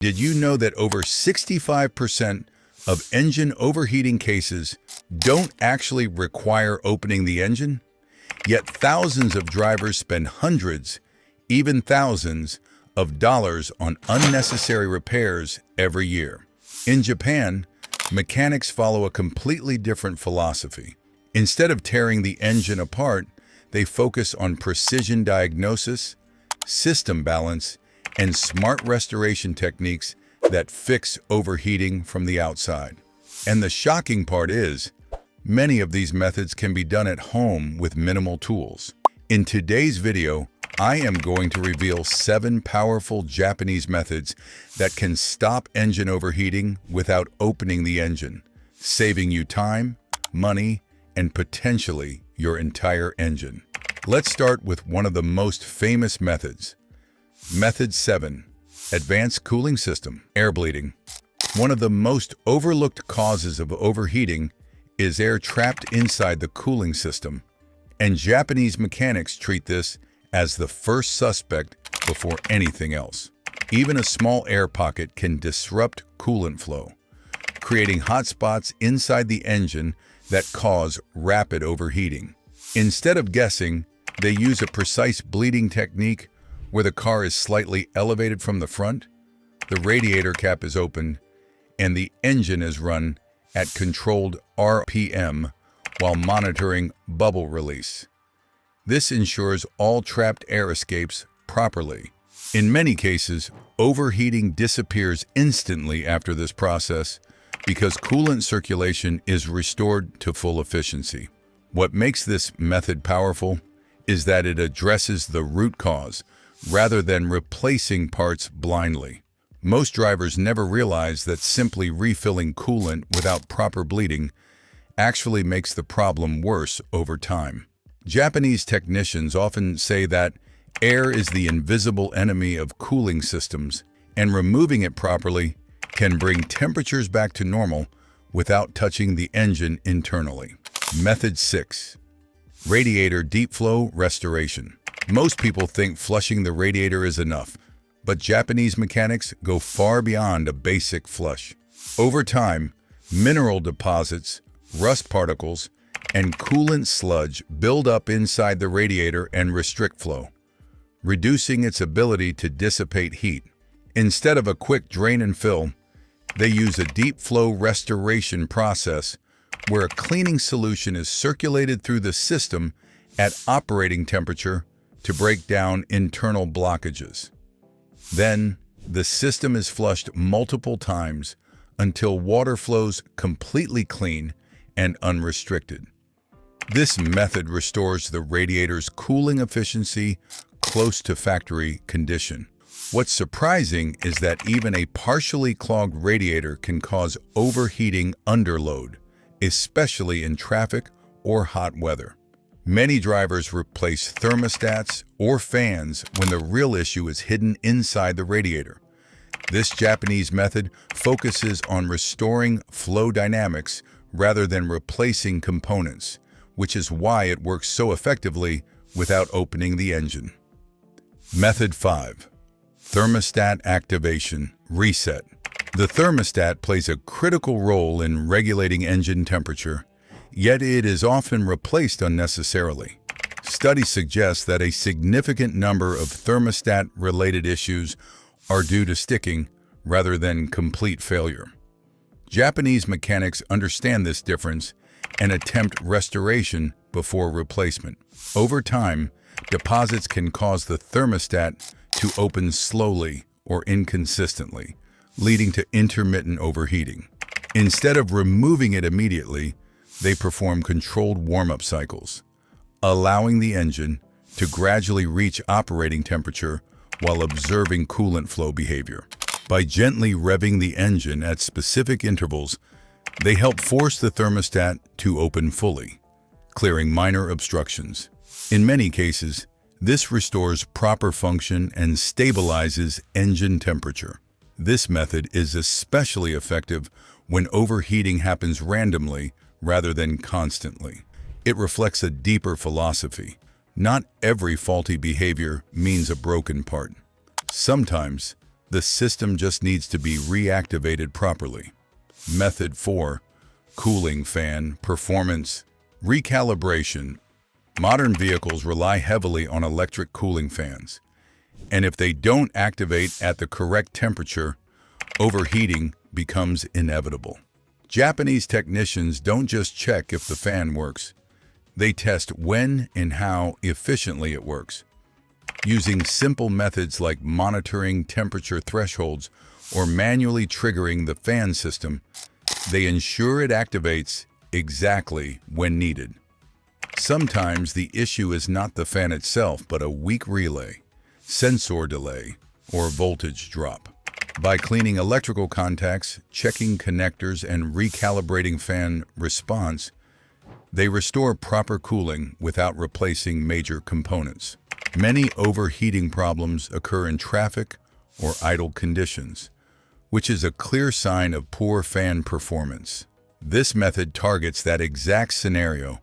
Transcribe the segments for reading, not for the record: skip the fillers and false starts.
Did you know that over 65% of engine overheating cases don't actually require opening the engine? Yet thousands of drivers spend hundreds, even thousands, of dollars on unnecessary repairs every year. In Japan, mechanics follow a completely different philosophy. Instead of tearing the engine apart, they focus on precision diagnosis, system balance, and smart restoration techniques that fix overheating from the outside. And the shocking part is, many of these methods can be done at home with minimal tools. In today's video, I am going to reveal 7 powerful Japanese methods that can stop engine overheating without opening the engine, saving you time, money, and potentially your entire engine. Let's start with one of the most famous methods. Method 7. Advanced Cooling System. Air bleeding. One of the most overlooked causes of overheating is air trapped inside the cooling system, and Japanese mechanics treat this as the first suspect before anything else. Even a small air pocket can disrupt coolant flow, creating hot spots inside the engine that cause rapid overheating. Instead of guessing, they use a precise bleeding technique where the car is slightly elevated from the front, the radiator cap is open, and the engine is run at controlled RPM while monitoring bubble release. This ensures all trapped air escapes properly. In many cases, overheating disappears instantly after this process because coolant circulation is restored to full efficiency. What makes this method powerful is that it addresses the root cause rather than replacing parts blindly. Most drivers never realize that simply refilling coolant without proper bleeding actually makes the problem worse over time. Japanese technicians often say that air is the invisible enemy of cooling systems, and removing it properly can bring temperatures back to normal without touching the engine internally. Method 6. Radiator Deep Flow Restoration. Most people think flushing the radiator is enough, but Japanese mechanics go far beyond a basic flush. Over time, mineral deposits, rust particles, and coolant sludge build up inside the radiator and restrict flow, reducing its ability to dissipate heat. Instead of a quick drain and fill, they use a deep flow restoration process where a cleaning solution is circulated through the system at operating temperature to break down internal blockages. Then, the system is flushed multiple times until water flows completely clean and unrestricted. This method restores the radiator's cooling efficiency close to factory condition. What's surprising is that even a partially clogged radiator can cause overheating underload, especially in traffic or hot weather. Many drivers replace thermostats or fans when the real issue is hidden inside the radiator. This Japanese method focuses on restoring flow dynamics rather than replacing components, which is why it works so effectively without opening the engine. Method 5. Thermostat Activation Reset. The thermostat plays a critical role in regulating engine temperature, yet it is often replaced unnecessarily. Studies suggest that a significant number of thermostat-related issues are due to sticking rather than complete failure. Japanese mechanics understand this difference and attempt restoration before replacement. Over time, deposits can cause the thermostat to open slowly or inconsistently, leading to intermittent overheating. Instead of removing it immediately, they perform controlled warm-up cycles, allowing the engine to gradually reach operating temperature while observing coolant flow behavior. By gently revving the engine at specific intervals, they help force the thermostat to open fully, clearing minor obstructions. In many cases, this restores proper function and stabilizes engine temperature. This method is especially effective when overheating happens randomly rather than constantly. It reflects a deeper philosophy. Not every faulty behavior means a broken part. Sometimes, The system just needs to be reactivated properly. Method 4. Cooling fan performance recalibration. Modern vehicles rely heavily on electric cooling fans, and if they don't activate at the correct temperature, overheating becomes inevitable. Japanese technicians don't just check if the fan works, they test when and how efficiently it works. Using simple methods like monitoring temperature thresholds or manually triggering the fan system, they ensure it activates exactly when needed. Sometimes the issue is not the fan itself, but a weak relay, sensor delay, or voltage drop. By cleaning electrical contacts, checking connectors, and recalibrating fan response, they restore proper cooling without replacing major components. Many overheating problems occur in traffic or idle conditions, which is a clear sign of poor fan performance. This method targets that exact scenario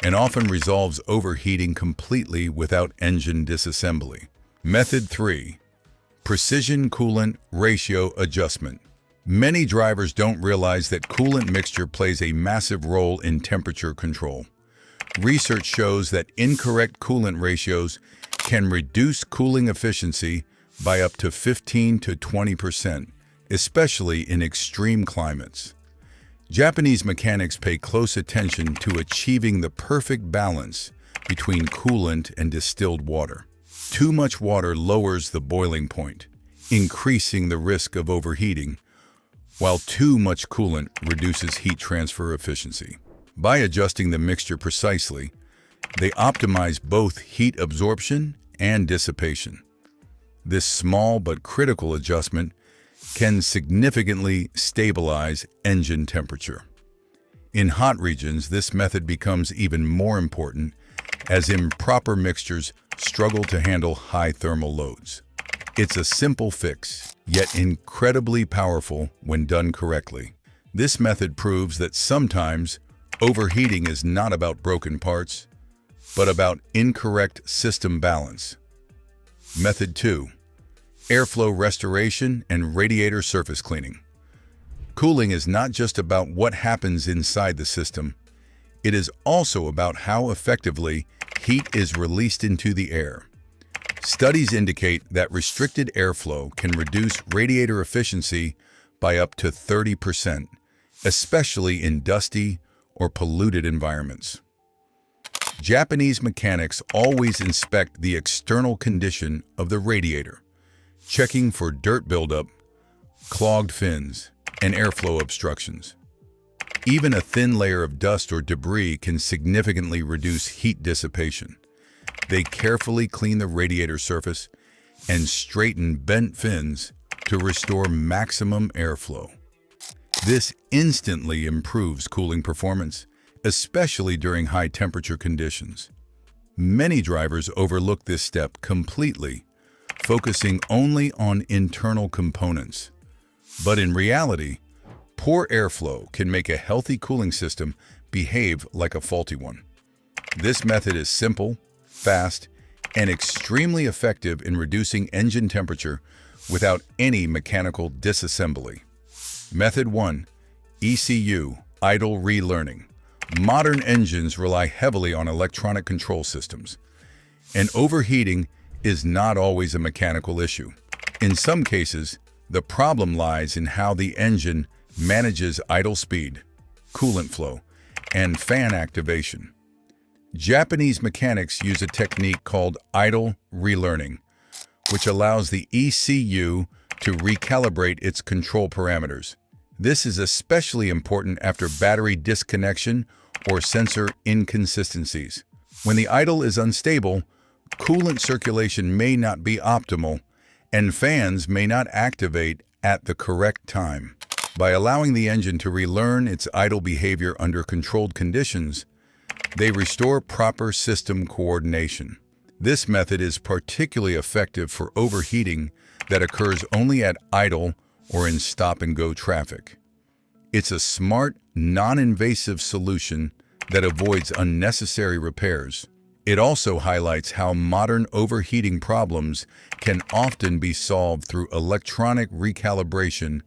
and often resolves overheating completely without engine disassembly. Method 3. Precision coolant ratio adjustment. Many drivers don't realize that coolant mixture plays a massive role in temperature control. Research shows that incorrect coolant ratios can reduce cooling efficiency by up to 15 to 20%, especially in extreme climates. Japanese mechanics pay close attention to achieving the perfect balance between coolant and distilled water. Too much water lowers the boiling point, increasing the risk of overheating, while too much coolant reduces heat transfer efficiency. By adjusting the mixture precisely, they optimize both heat absorption and dissipation. This small but critical adjustment can significantly stabilize engine temperature. In hot regions, this method becomes even more important as improper mixtures struggle to handle high thermal loads. It's a simple fix, yet incredibly powerful when done correctly. This method proves that sometimes overheating is not about broken parts, but about incorrect system balance. Method 2. Airflow restoration and radiator surface cleaning. Cooling is not just about what happens inside the system. It is also about how effectively heat is released into the air. Studies indicate that restricted airflow can reduce radiator efficiency by up to 30%, especially in dusty or polluted environments. Japanese mechanics always inspect the external condition of the radiator, checking for dirt buildup, clogged fins, and airflow obstructions. Even a thin layer of dust or debris can significantly reduce heat dissipation. They carefully clean the radiator surface and straighten bent fins to restore maximum airflow. This instantly improves cooling performance, especially during high-temperature conditions. Many drivers overlook this step completely, focusing only on internal components. But in reality, poor airflow can make a healthy cooling system behave like a faulty one. This method is simple, fast, and extremely effective in reducing engine temperature without any mechanical disassembly. Method 1. ECU, idle relearning. Modern engines rely heavily on electronic control systems, and overheating is not always a mechanical issue. In some cases, the problem lies in how the engine manages idle speed, coolant flow, and fan activation. Japanese mechanics use a technique called idle relearning, which allows the ECU to recalibrate its control parameters. This is especially important after battery disconnection or sensor inconsistencies. When the idle is unstable, coolant circulation may not be optimal, and fans may not activate at the correct time. By allowing the engine to relearn its idle behavior under controlled conditions, they restore proper system coordination. This method is particularly effective for overheating that occurs only at idle or in stop-and-go traffic. It's a smart, non-invasive solution that avoids unnecessary repairs. It also highlights how modern overheating problems can often be solved through electronic recalibration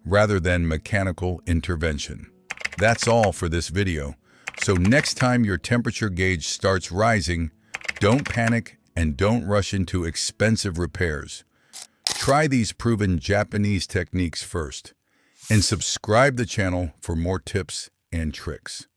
rather than mechanical intervention. That's all for this video. So next time your temperature gauge starts rising, don't panic and don't rush into expensive repairs. Try these proven Japanese techniques first, and subscribe the channel for more tips and tricks.